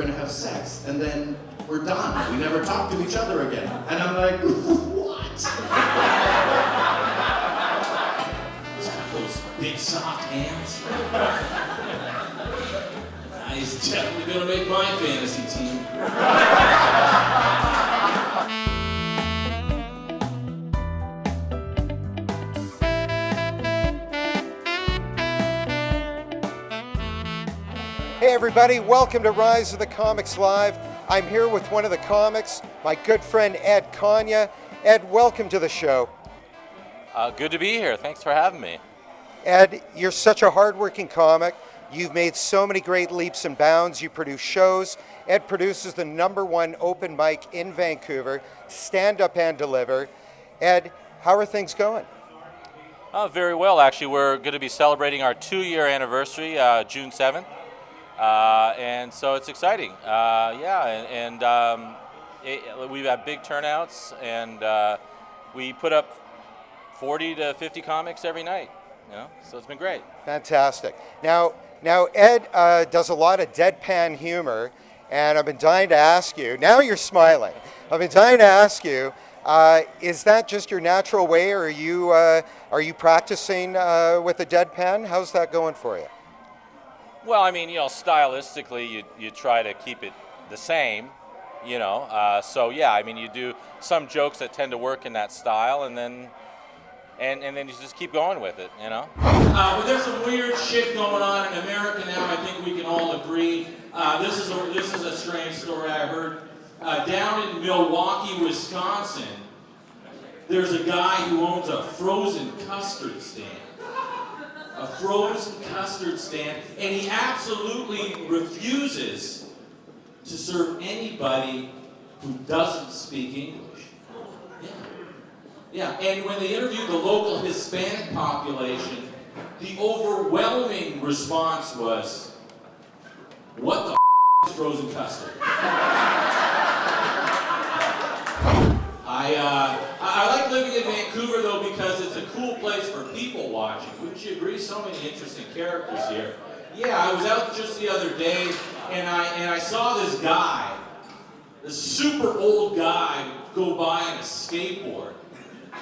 going to have sex, and then we're done. We never talk to each other again. And I'm like, what? He's got those big soft hands. He's definitely going to make my fantasy team. Hey everybody, welcome to Rise of the Comics Live. I'm here with one of the comics, my good friend Ed Konya. Ed, welcome to the show. Good to be here. Thanks for having me. Ed, you're such a hardworking comic. You've made so many great leaps and bounds. You produce shows. Ed produces the #1 open mic in Vancouver, Stand Up and Deliver. Ed, how are things going? Very well, actually. We're going to be celebrating our 2-year anniversary, June 7th. And so it's exciting. We've had big turnouts, and we put up 40 to 50 comics every night. So it's been great. Fantastic. Now Ed does a lot of deadpan humor, and I've been dying to ask you. Now you're smiling. I've been dying to ask you. Is that just your natural way, or are you practicing with the deadpan? How's that going for you? Well, I mean, stylistically, you try to keep it the same, So yeah, I mean, you do some jokes that tend to work in that style, and then you just keep going with it, But there's some weird shit going on in America now. I think we can all agree. This is a strange story I heard. Down in Milwaukee, Wisconsin, there's a guy who owns a frozen custard stand. A frozen custard stand, and he absolutely refuses to serve anybody who doesn't speak English. Yeah, and when they interviewed the local Hispanic population, the overwhelming response was, "What the is frozen custard?" I like living in Vancouver, though, because it's a cool place for people watching. Wouldn't you agree? So many interesting characters here. Yeah, I was out just the other day, and I saw this guy, this super old guy, go by on a skateboard.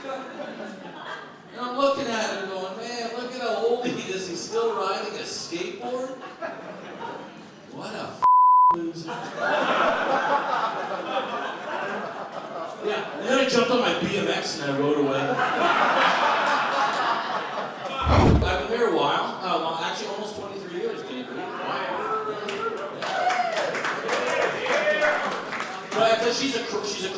And I'm looking at him going, man, look at how old he is. He's still riding a skateboard? What a loser. Yeah, and then I jumped on my BMX and I rode away. I've been here a while. Actually, almost 23 years, can you believe it? But she's a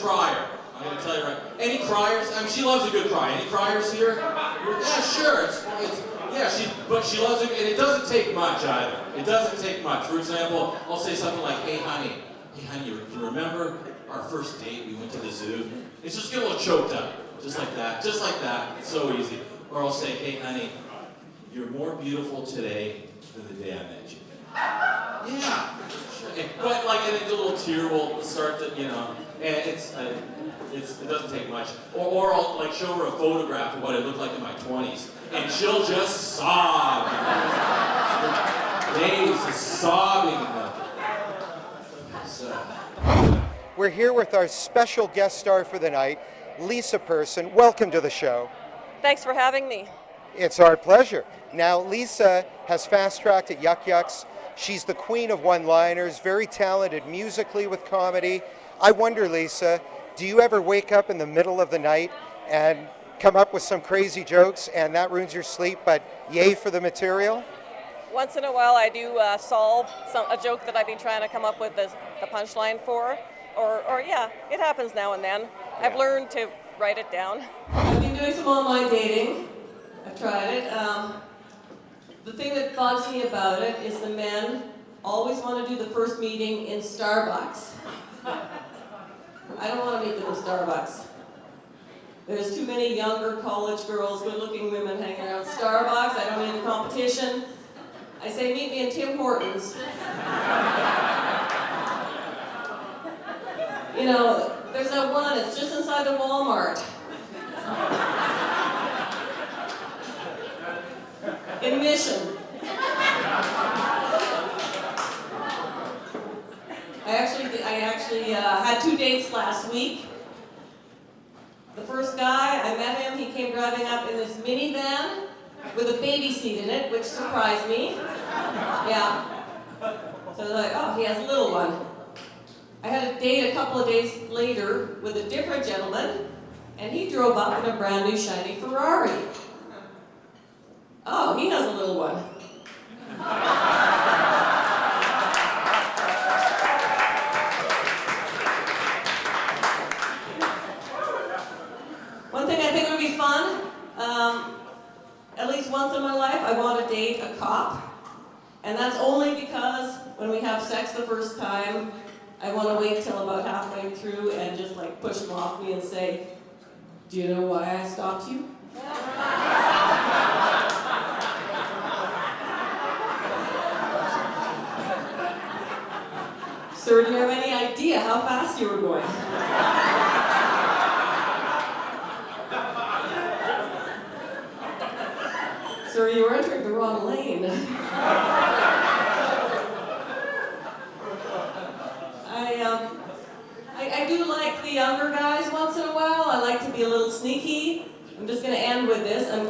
crier. I'm going to tell you right. Any criers? I mean, she loves a good cry. Any criers here? Yeah, sure. But she loves it, and it doesn't take much either. It doesn't take much. For example, I'll say something like, hey, honey, you remember our first date? We went to the zoo. It's just get a little choked up. Just like that. It's so easy. Or I'll say, hey, honey, you're more beautiful today than the day I met you. Yeah. But and a little tear will start to, and it doesn't take much. Or I'll show her a photograph of what I looked like in my 20s, and she'll just sob. Days of sobbing. So. We're here with our special guest star for the night, Lisa Person. Welcome to the show. Thanks for having me. It's our pleasure. Now, Lisa has fast-tracked at Yuk Yuk's. She's the queen of one-liners, very talented musically with comedy. I wonder, Lisa, do you ever wake up in the middle of the night and come up with some crazy jokes and that ruins your sleep, but yay for the material? Once in a while I do solve a joke that I've been trying to come up with the punchline for. Or yeah, it happens now and then. I've learned to write it down. I've been doing some online dating. I've tried it. The thing that bugs me about it is the men always want to do the first meeting in Starbucks. I don't want to meet them in Starbucks. There's too many younger college girls, good-looking women hanging around Starbucks. I don't need the competition. I say, meet me in Tim Hortons. There's that one, it's just inside the Walmart. In Mission. actually had 2 dates last week. The first guy, I met him, he came driving up in this minivan with a baby seat in it, which surprised me. Yeah. So I was like, oh, he has a little one. I had a date a couple of days later with a different gentleman, and he drove up in a brand new shiny Ferrari. Oh, he has a little one. One thing I think would be fun, at least once in my life, I want to date a cop. And that's only because when we have sex the first time, I want to wait till about halfway through and just like push him off me and say, do you know why I stopped you? Sir, do you have any idea how fast you were going? Sir, you were entering the wrong lane. I do like the younger guys once in a while. I like to be a little sneaky. I'm just going to end with this. I'm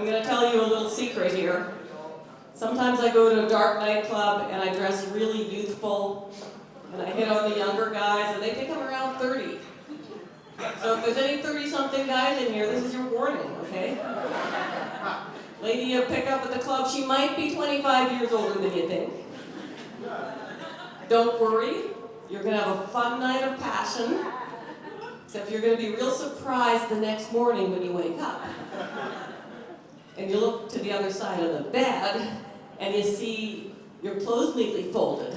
going to tell you a little secret here. Sometimes I go to a dark nightclub and I dress really youthful and I hit on the younger guys and they think I'm around 30. So if there's any 30-something guys in here, this is your warning, okay? Lady you pick up at the club, she might be 25 years older than you think. Don't worry, you're gonna have a fun night of passion, except you're gonna be real surprised the next morning when you wake up. And you look to the other side of the bed, and you see your clothes neatly folded.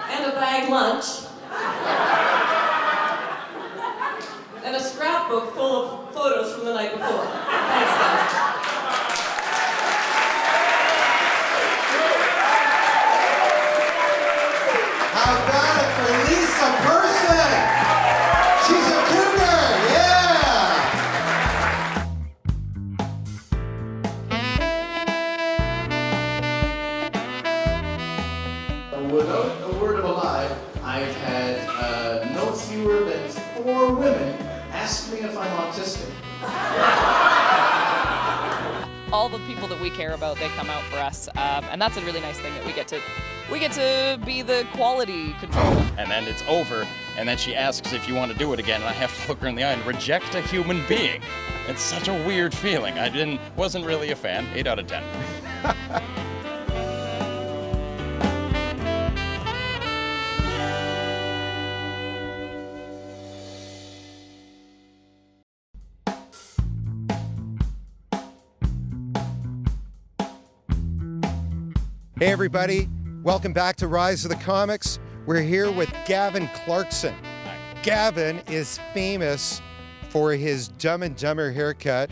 And a bag lunch. And a scrapbook full of photos from the night before. Thanks, guys. How about it for Lisa Person? She's a cougar, yeah! Without a word of a lie, I've had no fewer than 4 women ask me if I'm autistic. All the people that we care about, they come out for us, and that's a really nice thing that we get to be the quality control. And then it's over, and then she asks if you want to do it again, and I have to look her in the eye and reject a human being. It's such a weird feeling. Wasn't really a fan. 8 out of 10. Hey everybody, welcome back to Rise of the Comics. We're here with Gavin Clarkson. Gavin is famous for his Dumb and Dumber haircut,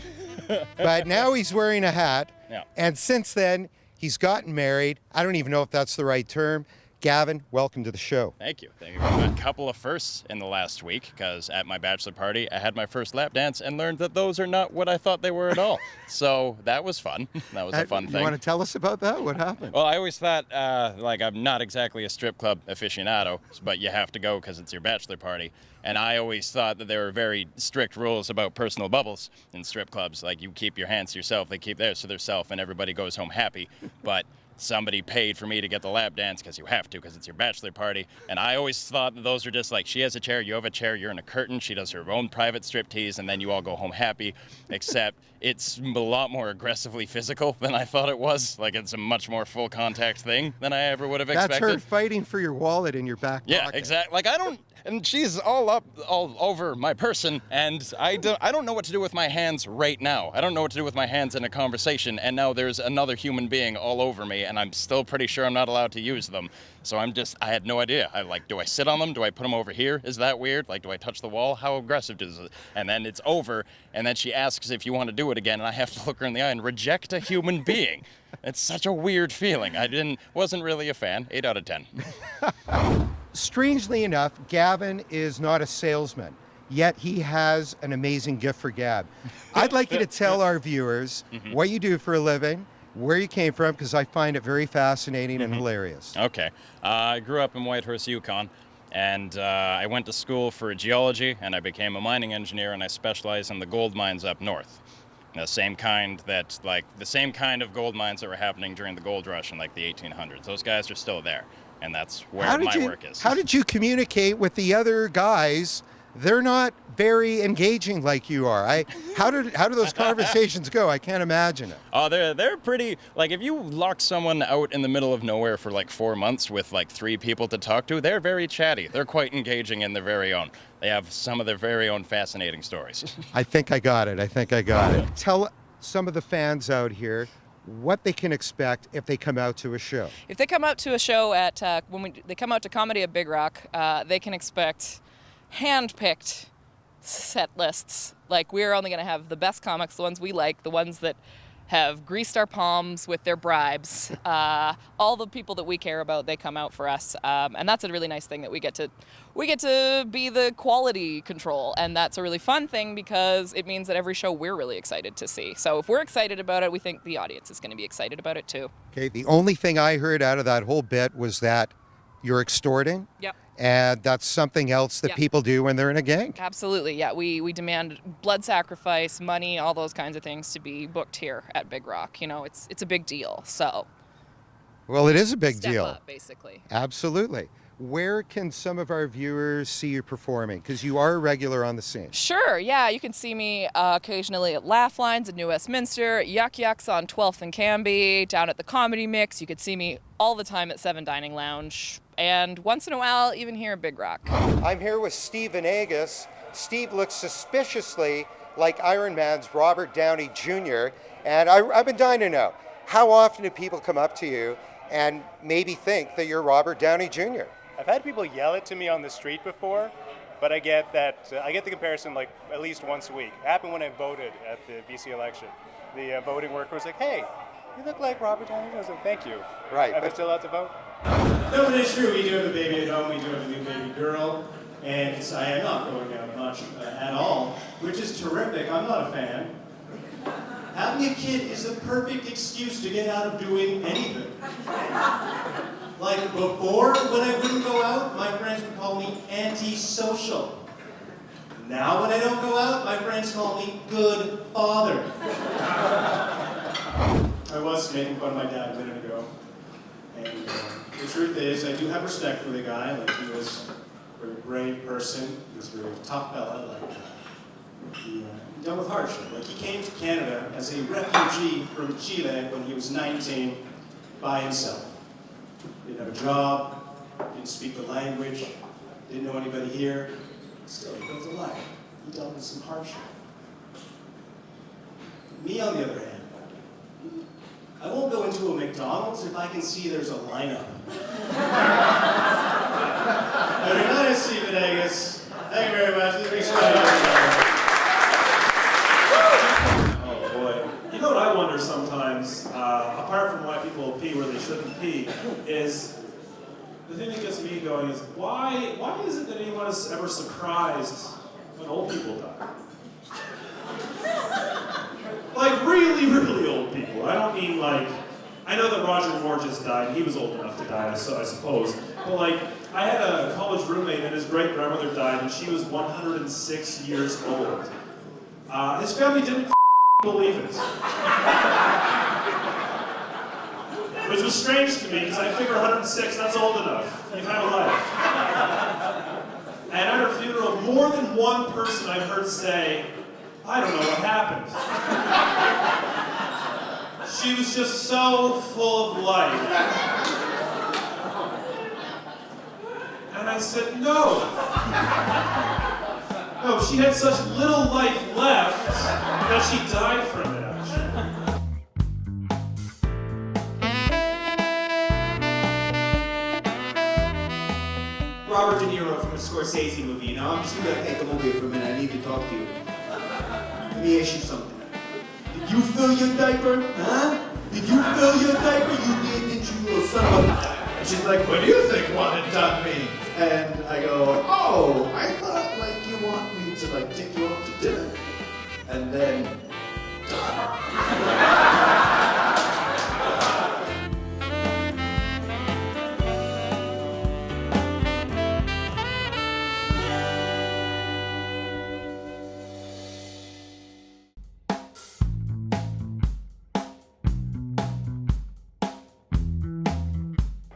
but now he's wearing a hat. Yeah. And since then, he's gotten married. I don't even know if that's the right term. Gavin, welcome to the show. Thank you. Thank you. A couple of firsts in the last week, because at my bachelor party, I had my first lap dance and learned that those are not what I thought they were at all. So that was fun. That was a fun thing. You want to tell us about that? What happened? Well, I always thought, I'm not exactly a strip club aficionado, but you have to go because it's your bachelor party. And I always thought that there were very strict rules about personal bubbles in strip clubs. Like, you keep your hands to yourself, they keep theirs to themselves, and everybody goes home happy. But somebody paid for me to get the lap dance because you have to, because it's your bachelor party. And I always thought that those are just like, she has a chair, you have a chair, you're in a curtain, she does her own private striptease, and then you all go home happy. Except it's a lot more aggressively physical than I thought it was. Like, it's a much more full contact thing than I ever would have expected. That's her fighting for your wallet in your back pocket. Yeah, exactly. Like, and she's all over my person, and I don't know what to do with my hands right now. I don't know what to do with my hands in a conversation, and now there's another human being all over me, and I'm still pretty sure I'm not allowed to use them. So I had no idea. Do I sit on them? Do I put them over here? Is that weird? Like, do I touch the wall? How aggressive is it? And then it's over, and then she asks if you want to do it again, and I have to look her in the eye and reject a human being. It's such a weird feeling. Wasn't really a fan. 8 out of 10. Strangely enough, Gavin is not a salesman, yet he has an amazing gift for gab. I'd like you to tell our viewers what you do for a living, where you came from, because I find it very fascinating and hilarious. Okay. I grew up in Whitehorse, Yukon, and I went to school for geology, and I became a mining engineer, and I specialize in the gold mines up north. The same kind of gold mines that were happening during the gold rush in like the 1800s. Those guys are still there, and that's where my work is. How did you communicate with the other guys? They're not very engaging like you are. How do those conversations go? I can't imagine it. Oh, they're pretty, like if you lock someone out in the middle of nowhere for like 4 months with like 3 people to talk to, they're very chatty. They're quite engaging in their very own. They have some of their very own fascinating stories. I think I got it. Tell some of the fans out here what they can expect if they come out to a show. If they come out to a show at they come out to Comedy at Big Rock, they can expect hand-picked set lists. Like, we're only going to have the best comics, the ones we like, the ones that have greased our palms with their bribes. All the people that we care about, they come out for us, and that's a really nice thing that we get to be the quality control, and that's a really fun thing because it means that every show we're really excited to see. So if we're excited about it, we think the audience is going to be excited about it too. Okay, the only thing I heard out of that whole bit was that you're extorting. Yep. And that's something else that people do when they're in a gang. Absolutely, yeah. We demand blood sacrifice, money, all those kinds of things to be booked here at Big Rock. You know, it's a big deal. So. Well, it is a big step deal. Up, basically. Absolutely. Where can some of our viewers see you performing? Because you are a regular on the scene. Sure, yeah. You can see me occasionally at Laugh Lines in New Westminster, Yuck Yucks on 12th and Cambie, down at the Comedy Mix. You could see me all the time at 7 Dining Lounge, and once in a while, even here at Big Rock. I'm here with Steve Venegas. Steve looks suspiciously like Iron Man's Robert Downey Jr., and I've been dying to know, how often do people come up to you and maybe think that you're Robert Downey Jr.? I've had people yell it to me on the street before, but I get the comparison like at least once a week. It happened when I voted at the BC election. The voting worker was like, "Hey, you look like Robert Downey Jr." I was like, "Thank you." Right. Am I still allowed to vote? No, but it's true. We do have a baby at home. We do have a new baby girl, and I am not going out much at all, which is terrific. I'm not a fan. Having a kid is the perfect excuse to get out of doing anything. Like before, when I wouldn't go out, my friends would call me antisocial. Now when I don't go out, my friends call me good father. I was making fun of my dad a minute ago. And the truth is, I do have respect for the guy. Like, he was a very brave person. He was a very tough fella. Like, he dealt with hardship. Like, he came to Canada as a refugee from Chile when he was 19 by himself. Didn't have a job, didn't speak the language, didn't know anybody here. Still, he built a life. He dealt with some hardship. Me, on the other hand, I won't go into a McDonald's if I can see there's a lineup. Very nice, Steve Venegas. Thank you very much. Oh boy. You know what I wonder sometimes, apart from why people pee where they shouldn't pee, is the thing that gets me going is why is it that anyone is ever surprised when old people die? Like really, really old people. I don't mean like, I know that Roger Moore just died. He was old enough to die, so I suppose. But like, I had a college roommate and his great grandmother died and she was 106 years old. His family didn't believe it. Which was strange to me because I figure 106, that's old enough. You've had a life. And at her funeral, more than one person I heard say, I don't know what happened. She was just so full of life. And I said, no. No, she had such little life left that she died from it, actually. Robert De Niro from a Scorsese movie, you know? I'm just gonna take a movie for a minute. I need to talk to you. Let me ask you something. Did you fill your diaper? Huh? Did you fill your diaper? You did, didn't you, little son of a... And she's like, what do you think one and done means? And I go, oh, I thought, like, you want me to, like, take you out to dinner. And then...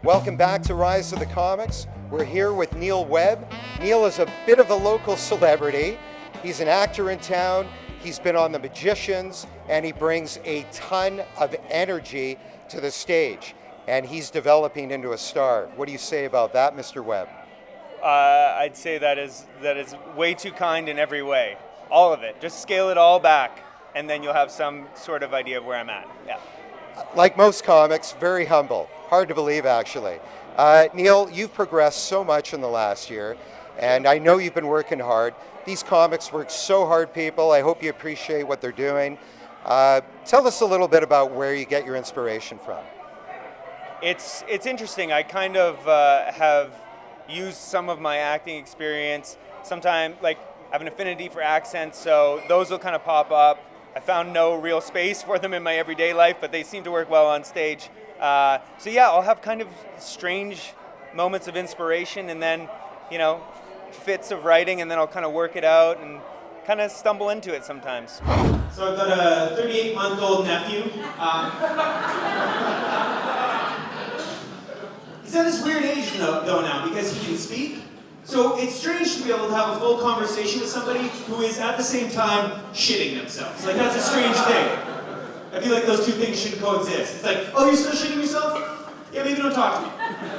Welcome back to Rise of the Comics. We're here with Neil Webb. Neil is a bit of a local celebrity. He's an actor in town. He's been on The Magicians, and he brings a ton of energy to the stage. And he's developing into a star. What do you say about that, Mr. Webb? I'd say that is way too kind in every way. All of it. Just scale it all back, and then you'll have some sort of idea of where I'm at. Yeah. Like most comics, very humble. Hard to believe, actually. Neil, you've progressed so much in the last year, and I know you've been working hard. These comics work so hard, people. I hope you appreciate what they're doing. Tell us a little bit about where you get your inspiration from. It's interesting. I kind of have used some of my acting experience. Sometimes, like, I have an affinity for accents, so those will kind of pop up. I found no real space for them in my everyday life, but they seem to work well on stage. So yeah, I'll have kind of strange moments of inspiration, and then, you know, fits of writing, and then I'll kind of work it out and kind of stumble into it sometimes. So I've got a 38-month-old nephew. He's at this weird age though now because he can speak. So it's strange to be able to have a full conversation with somebody who is at the same time shitting themselves. Like, that's a strange thing. I feel like those two things should coexist. It's like, oh, you're still shitting yourself? Yeah, maybe don't talk to me.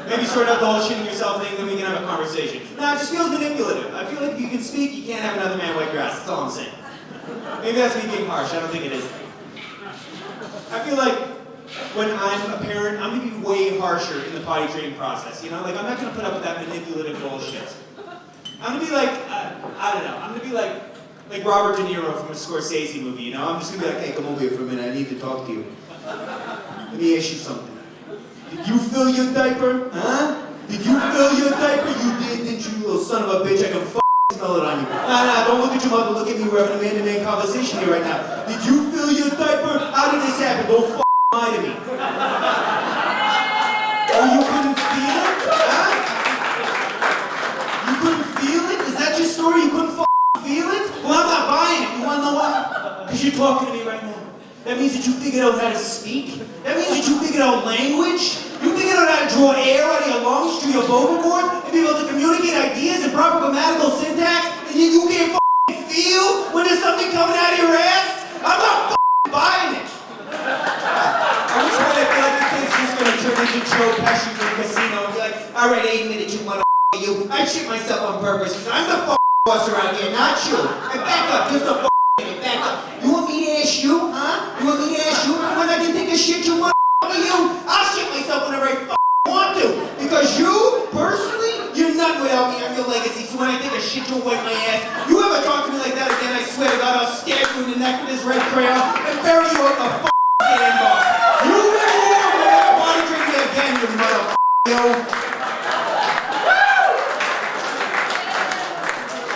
Maybe sort out the whole shitting yourself thing, then we can have a conversation. Nah, it just feels manipulative. I feel like if you can speak, you can't have another man wipe your ass. That's all I'm saying. Maybe that's me being harsh. I don't think it is. I feel like when I'm a parent, I'm gonna be way harsher in the potty training process. You know, like, I'm not gonna put up with that manipulative bullshit. I'm gonna be like, I don't know. I'm gonna be like Robert De Niro from a Scorsese movie. You know, I'm just gonna be like, hey, come over here for a minute. I need to talk to you. Let me ask you something. Did you fill your diaper? Huh? Did you fill your diaper? You did, didn't you, little son of a bitch? I can smell it on you. Nah, don't look at your mother. Look at me. We're having a man-to-man conversation here right now. Did you fill your diaper? How did this happen? Don't lie to me. Oh, you couldn't feel it? Huh? You couldn't feel it? Is that your story? You couldn't feel it? Well, I'm not buying it. You wanna know why? Because you're talking to me right now. That means that you figured out how to speak. That means that you figured out language. You figured out how to draw air out of your lungs through your vocal cords and be able to communicate ideas in proper grammatical syntax, and yet you can't feel when there's something coming out of your ass? I'm not buying it. I wish I feel like the kid's just gonna turn into Joe Pesci from Casino and be like, all right, 8 minutes, you motherfucker, you. I shit myself on purpose because I'm the boss around here, not you. And back up, just a minute, back up. You want me to ask you, huh? You want me to ask you when I can take a shit, you motherfucker, you? I'll shit myself whenever I want to. Because you, personally, you're not without me. I'm your legacy. So when I take a shit, you'll wipe my ass. You ever talk to me like that again, I swear to God, I'll stab you in the neck with this red crayon and bury you in the sandbar. You never body train me again, you motherfucker, yo.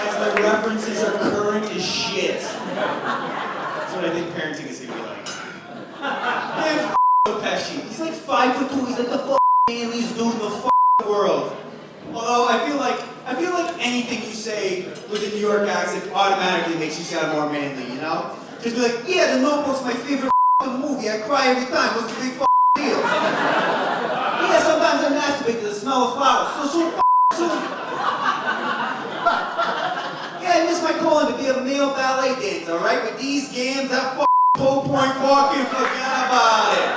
As my references are current as shit. That's what I think parenting is gonna be like. Man, Joe Pesci. He's like 5'2". He's like the manliest dude in the world. Although I feel like anything you say with a New York accent automatically makes you sound more manly, you know? Just be like, yeah, The Notebook's my favorite movie. I cry every time. What's the big deal? Yeah, sometimes I masturbate to the smell of flowers. So yeah, I miss my calling to be a male ballet dancer, alright? With these games, that whole point fucking forget about it.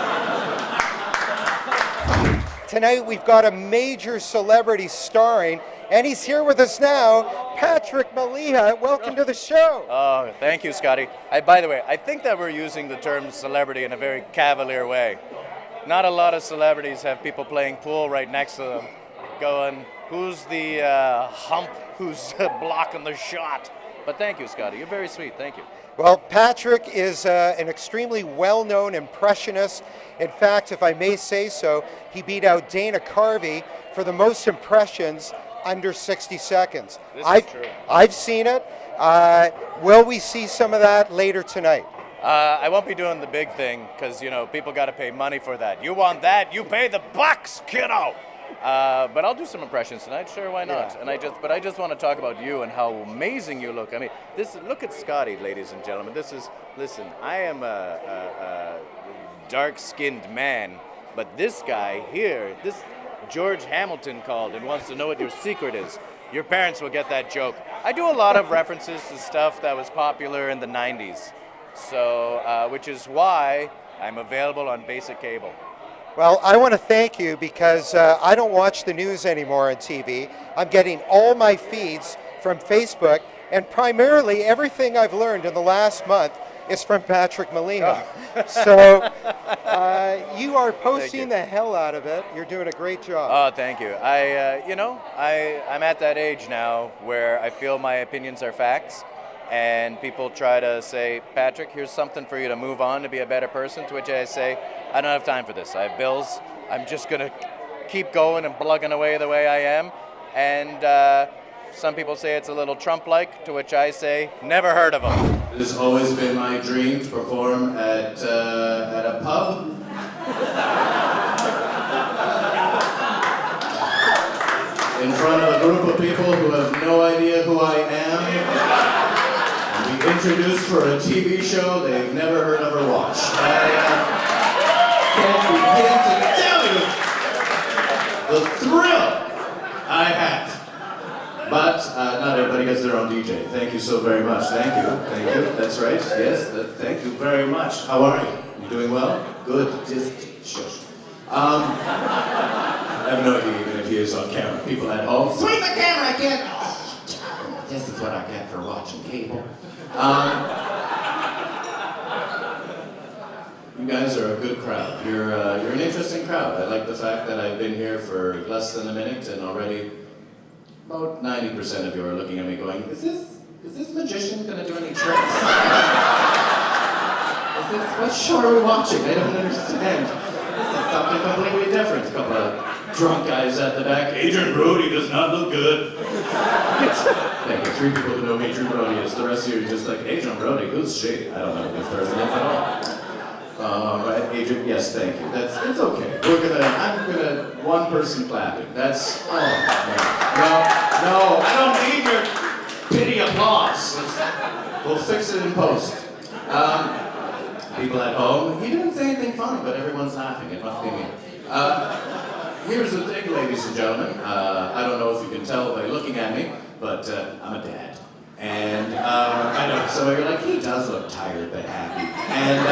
Tonight we've got a major celebrity starring, and he's here with us now, Patrick Maliha. Welcome to the show. Oh, thank you, Scotty. By the way, I think that we're using the term celebrity in a very cavalier way. Not a lot of celebrities have people playing pool right next to them, going, who's the hump who's blocking the shot? But thank you, Scotty. You're very sweet. Thank you. Well, Patrick is an extremely well-known impressionist. In fact, if I may say so, he beat out Dana Carvey for the most impressions under 60 seconds. I've seen it. Will we see some of that later tonight? I won't be doing the big thing because, you know, people got to pay money for that. You want that? You pay the bucks, kiddo. But I'll do some impressions tonight. Sure, why not? Yeah. And I just want to talk about you and how amazing you look. I mean, look at Scotty, ladies and gentlemen. Listen, I am a dark-skinned man, but this guy here, this George Hamilton called and wants to know what your secret is, your parents will get that joke. I do a lot of references to stuff that was popular in the 90s, so which is why I'm available on basic cable. Well, I want to thank you because I don't watch the news anymore on TV. I'm getting all my feeds from Facebook, and primarily everything I've learned in the last month is from Patrick Molina. So you are posting the hell out of it. You're doing a great job. Oh, thank you. I'm at that age now where I feel my opinions are facts, and people try to say, Patrick, here's something for you to move on to be a better person, to which I say, I don't have time for this. I have bills. I'm just going to keep going and plugging away the way I am. And some people say it's a little Trump-like, to which I say, never heard of him. It has always been my dream to perform at a pub. In front of a group of people who have no idea who I am. And be introduced for a TV show they've never heard of or watched. I can't begin to tell you the thrill I have. But not everybody gets their own DJ. Thank you so very much. Thank you. Thank you. That's right. Yes. Thank you very much. How are you? You doing well? Good. Just shush. I have no idea even if he is on camera. People at home, swing the camera. I can't. Oh, this is what I get for watching cable. You guys are a good crowd. You're an interesting crowd. I like the fact that I've been here for less than a minute and already. About 90% of you are looking at me going, is this magician gonna do any tricks? What show are we watching? I don't understand. This is something completely different. A couple of drunk guys at the back. Adrian Brody does not look good. Thank you. 3 people who know Adrian Brody is. The rest of you are just like, Adrian Brody, who's she? I don't know who this person is at all. Right, Adrian, yes, thank you. It's okay. I'm gonna, one person clapping. That's, No, I don't need your pity applause. We'll fix it in post. People at home, he didn't say anything funny, but everyone's laughing. It must be me. Here's the thing, ladies and gentlemen. I don't know if you can tell by looking at me, but I'm a dad. And I know, so you're like, he does look tired but happy. And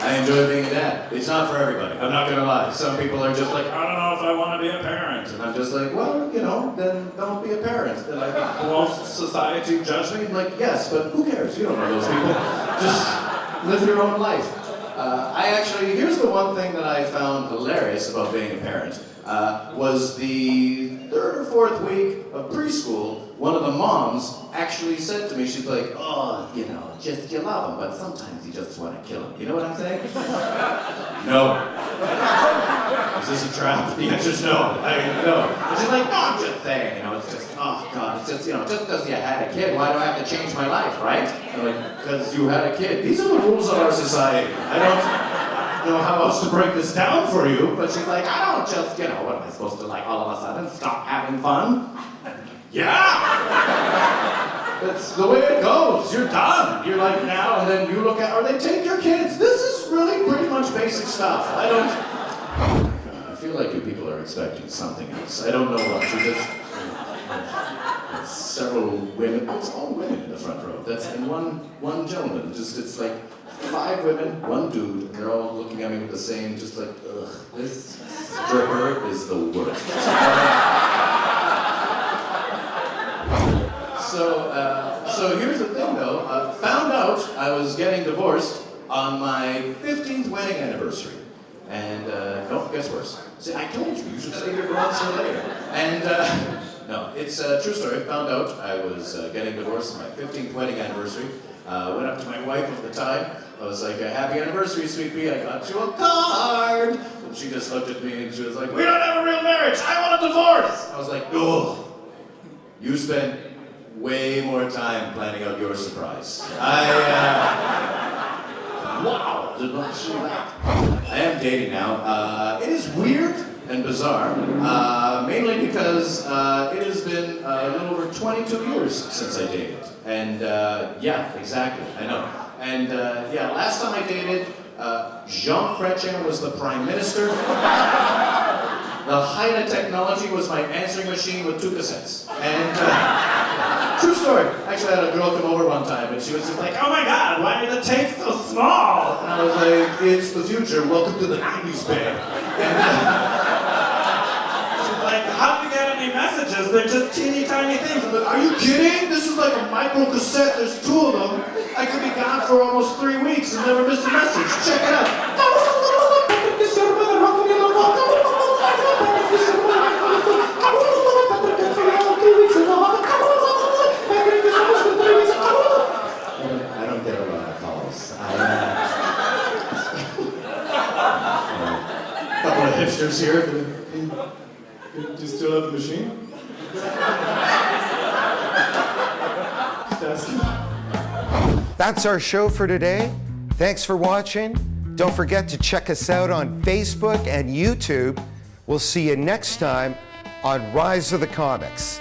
I enjoy being a dad. It's not for everybody, I'm not gonna lie. Some people are just like, I don't know if I want to be a parent. And I'm just like, well, then don't be a parent. They're like, won't society judge me? I'm like, yes, but who cares? You don't know those people. Just live your own life. Here's the one thing that I found hilarious about being a parent. Was the 3rd or 4th week of preschool, one of the moms actually said to me, she's like, oh, you love him, but sometimes you just want to kill him. You know what I'm saying? No. Is this a trap? The answer's no. No. And she's like, no, I'm just saying, it's just, oh God, it's just, just because you had a kid, why do I have to change my life, right? I'm like, because you had a kid. These are the rules of our society. I don't know how else to break this down for you, but she's like, I don't just, what am I supposed to, all of a sudden stop having fun? Yeah! That's the way it goes. You're done. You're like now, and then you look at, or they take your kids. This is really pretty much basic stuff. I feel like you people are expecting something else. I don't know what. You just, several women, it's all women in the front row. And one gentleman. It's like 5 women, 1 dude, and they're all looking at me with the same, just like, ugh, this stripper is the worst. So here's the thing though, found out I was getting divorced on my 15th wedding anniversary. And, guess worse. See, I told you should save your bronze for later. And, no, it's a true story. Found out I was getting divorced on my 15th wedding anniversary. Went up to my wife at the time. I was like, happy anniversary, sweet pea. I got you a card. And she just looked at me and she was like, we don't have a real marriage. I want a divorce. I was like, oh, you spent way more time planning out your surprise. Wow, did not see that. I am dating now. It is weird and bizarre, mainly because it has been a little over 22 years since I dated. And yeah, exactly, I know. And yeah, last time I dated, Jean Chrétien was the Prime Minister. The height of technology was my answering machine with 2 cassettes. And true story. Actually, I had a girl come over one time, and she was just like, "Oh my God, why are the tapes so small?" And I was like, "It's the future. Welcome to the '90s, babe." And she's like, "How do you get any messages? They're just teeny tiny things." I'm like, "Are you kidding? This is like a micro cassette. There's 2 of them. I could be gone for almost 3 weeks and never miss a message. Check it out." I don't get a lot of calls. A couple of hipsters here. Do you still have the machine? That's our show for today. Thanks for watching. Don't forget to check us out on Facebook and YouTube. We'll see you next time on Rise of the Comics.